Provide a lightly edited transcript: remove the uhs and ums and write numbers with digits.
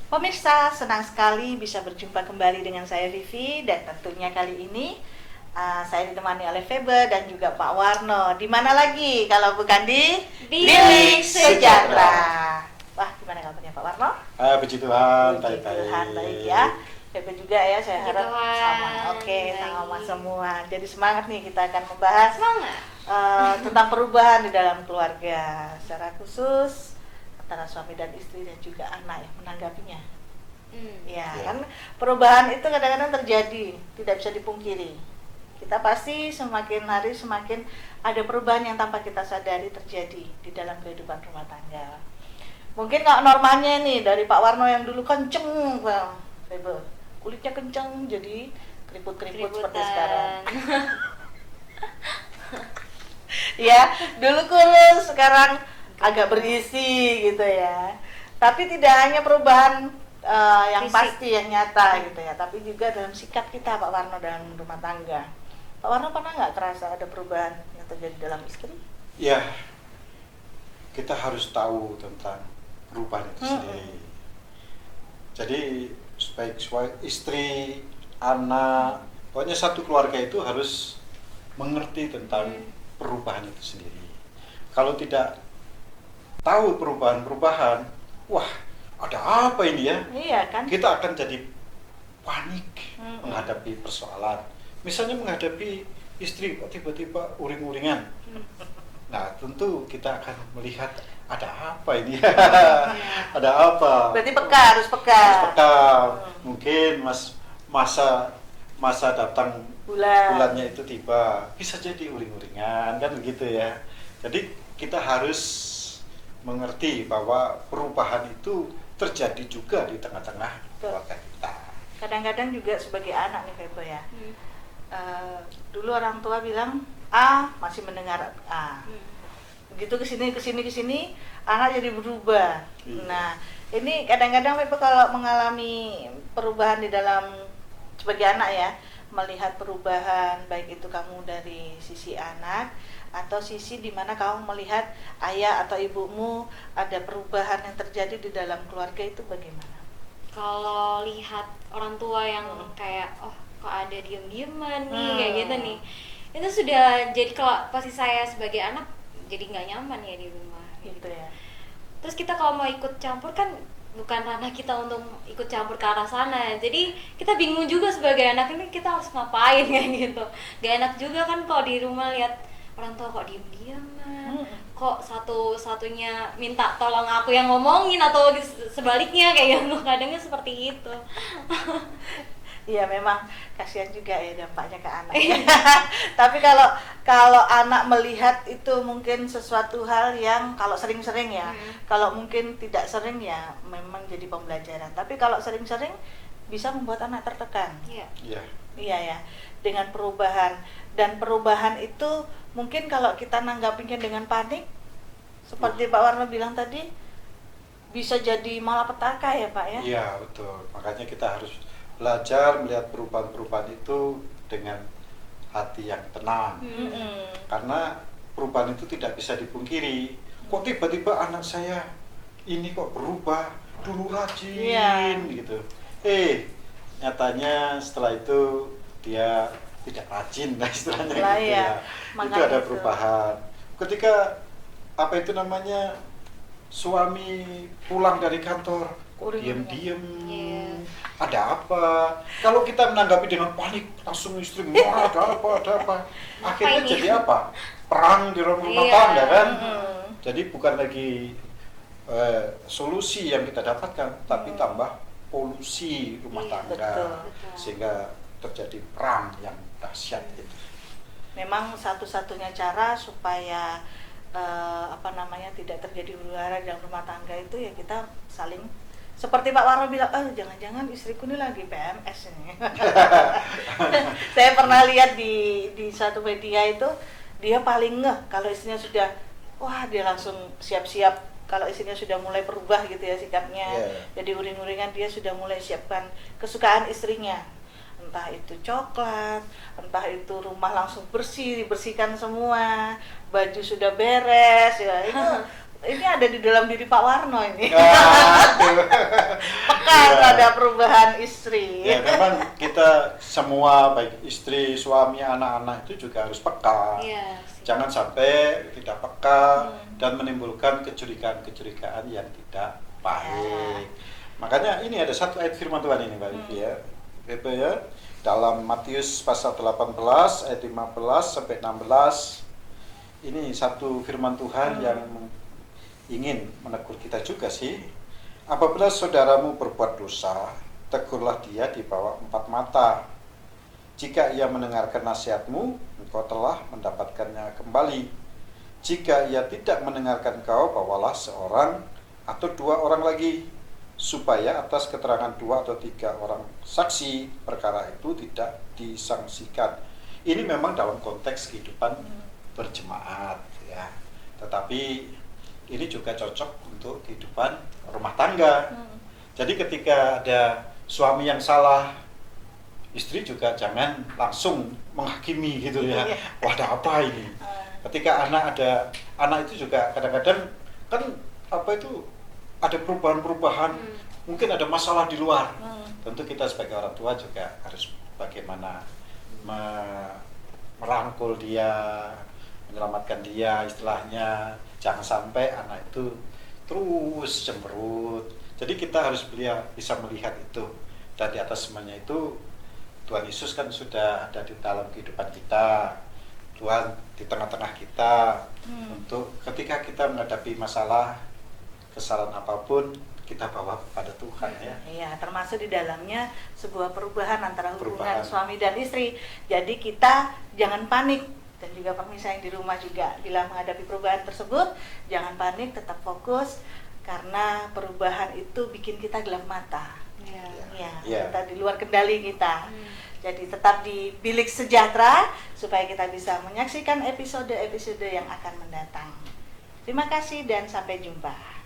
Pemirsa, senang sekali bisa berjumpa kembali dengan saya Vivi dan tentunya kali ini saya ditemani oleh Febe dan juga Pak Warno. Di mana lagi kalau bukan di Bilik Sejahtera. Wah, gimana kabarnya Pak Warno? Puji Tuhan, Puji baik-baik. Tuhan, baik ya. Febe juga ya, saya Puji harap Tuhan, sama. Oke, baik. sama semua. Jadi semangat nih, kita akan membahas Semangat. tentang perubahan di dalam keluarga, secara khusus antara suami dan istri dan juga anak yang menanggapinya. Ya, Ya. kan perubahan itu kadang-kadang terjadi, tidak bisa dipungkiri. Kita pasti semakin hari semakin ada perubahan yang tanpa kita sadari terjadi di dalam kehidupan rumah tangga. Mungkin kalau normalnya nih dari Pak Warno yang dulu kenceng, Bang Febe, kulitnya kenceng jadi keriput-keriput seperti sekarang. Ya, dulu kurus, sekarang agak berisi gitu ya. Tapi tidak hanya perubahan yang Fisik. pasti, yang nyata gitu ya, tapi juga dalam sikap kita Pak Warno dalam rumah tangga. Pak Warno pernah nggak terasa ada perubahan yang terjadi dalam istri? Ya, kita harus tahu tentang perubahan itu sendiri. Jadi, baik istri, anak, pokoknya satu keluarga itu harus mengerti tentang perubahan itu sendiri. Kalau tidak tahu perubahan-perubahan, wah, ada apa ini ya? Iya kan? Kita akan jadi panik Mm-mm. menghadapi persoalan. Misalnya menghadapi istri kok tiba-tiba uring-uringan. Nah, tentu kita akan melihat ada apa ini? Ada apa? Berarti peka, harus peka. Harus peka. Mungkin masa datang bulannya itu tiba, bisa jadi uring-uringan kan begitu ya. Jadi kita harus mengerti bahwa perubahan itu terjadi juga di tengah-tengah keluarga kita. Kadang-kadang juga sebagai anak nih Febe ya. Dulu orang tua bilang A, masih mendengar A. Begitu kesini, anak jadi berubah. Iya. Nah, ini kadang-kadang Febe kalau mengalami perubahan di dalam sebagai anak ya, melihat perubahan baik itu kamu dari sisi anak atau sisi di mana kamu melihat ayah atau ibumu ada perubahan yang terjadi di dalam keluarga, itu bagaimana? Kalau lihat orang tua yang kayak kok ada diem-dieman nih kayak gitu nih, itu sudah jadi kalau posisi saya sebagai anak jadi nggak nyaman ya di rumah Gitu ya. Terus kita kalau mau ikut campur kan bukan ranah kita untuk ikut campur ke arah sana, jadi kita bingung juga sebagai anak ini kita harus ngapain kayak gitu. Gak enak juga kan kalau di rumah lihat orang tua kok diem-dieman, kok satu-satunya minta tolong aku yang ngomongin atau sebaliknya kayak gitu, kadangnya seperti itu. Iya, memang kasihan juga ya dampaknya ke anak. Tapi kalau anak melihat itu mungkin sesuatu hal yang kalau sering-sering ya, kalau mungkin tidak sering ya memang jadi pembelajaran. Tapi kalau sering-sering bisa membuat anak tertekan. Iya. Iya. Iya ya, dengan perubahan. Dan perubahan itu mungkin kalau kita nanggapinya dengan panik, seperti Pak Warno bilang tadi, bisa jadi malapetaka ya Pak ya? Iya, betul. Makanya kita harus belajar melihat perubahan-perubahan itu dengan hati yang tenang. Karena perubahan itu tidak bisa dipungkiri. Kok tiba-tiba anak saya ini kok berubah, dulu rajin gitu. Nyatanya setelah itu dia tidak rajin lah istilahnya Lah, gitu ya. ya. Itu Makanya ada itu. perubahan. Ketika apa itu namanya, suami pulang dari kantor kok Uring-uringan. diam-diam, Iya. ada apa? Kalau kita menanggapi dengan panik, langsung istri marah, ada apa? Akhirnya ini? jadi apa? Perang di rumah Iya. tangga kan? Jadi bukan lagi solusi yang kita dapatkan, tapi tambah polusi rumah Iya, tangga, betul. sehingga terjadi perang yang dahsyat itu. Memang satu-satunya cara supaya tidak terjadi huru-hara dalam rumah tangga itu ya kita saling, seperti Pak Warno bilang, jangan-jangan istriku ini lagi PMS ini. Saya pernah lihat di satu media itu, dia paling ngeh kalau istrinya sudah, dia langsung siap-siap. Kalau istrinya sudah mulai berubah gitu ya sikapnya, jadi uring-uringan, dia sudah mulai siapkan kesukaan istrinya. Entah itu coklat, entah itu rumah langsung bersih, dibersihkan semua, baju sudah beres ya. ini ada di dalam diri Pak Warno ini. Aduh. Peka terhadap perubahan istri. Ya memang kita semua baik istri, suami, anak-anak itu juga harus peka. Iya. Jangan sampai tidak peka dan menimbulkan kecurigaan-kecurigaan yang tidak baik. Makanya ini ada satu ayat firman Tuhan ini Mbak Vivi ya. Itu ya. Dalam Matius pasal 18 ayat 15 sampai 16. Ini satu firman Tuhan yang ingin menegur kita juga sih. Apabila saudaramu berbuat dosa, tegurlah dia di bawah 4 mata. Jika ia mendengarkan nasihatmu, engkau telah mendapatkannya kembali. Jika ia tidak mendengarkan kau, bawalah seorang atau 2 orang lagi, supaya atas keterangan 2 atau 3 orang saksi perkara itu tidak disangsikan. Ini memang dalam konteks kehidupan berjemaat ya. Tetapi ini juga cocok untuk kehidupan rumah tangga. Jadi ketika ada suami yang salah, istri juga jangan langsung menghakimi gitu ya. Wah, ada apa ini? Ketika anak itu juga kadang-kadang kan ada perubahan-perubahan, mungkin ada masalah di luar. Tentu kita sebagai orang tua juga harus bagaimana merangkul dia, menyelamatkan dia istilahnya. Jangan sampai anak itu terus cemberut. Jadi kita harus bisa melihat itu. Dan di atas semuanya itu Tuhan Yesus kan sudah ada di dalam kehidupan kita. Tuhan di tengah-tengah kita untuk ketika kita menghadapi masalah, kesalahan apapun, kita bawa kepada Tuhan ya. Iya, termasuk di dalamnya sebuah perubahan antara hubungan suami dan istri. Jadi kita jangan panik, dan juga pemirsa yang di rumah juga bila menghadapi perubahan tersebut, jangan panik, tetap fokus karena perubahan itu bikin kita gelap mata. Kita di luar kendali kita. Jadi tetap di Bilik Sejahtera supaya kita bisa menyaksikan episode-episode yang akan mendatang. Terima kasih dan sampai jumpa.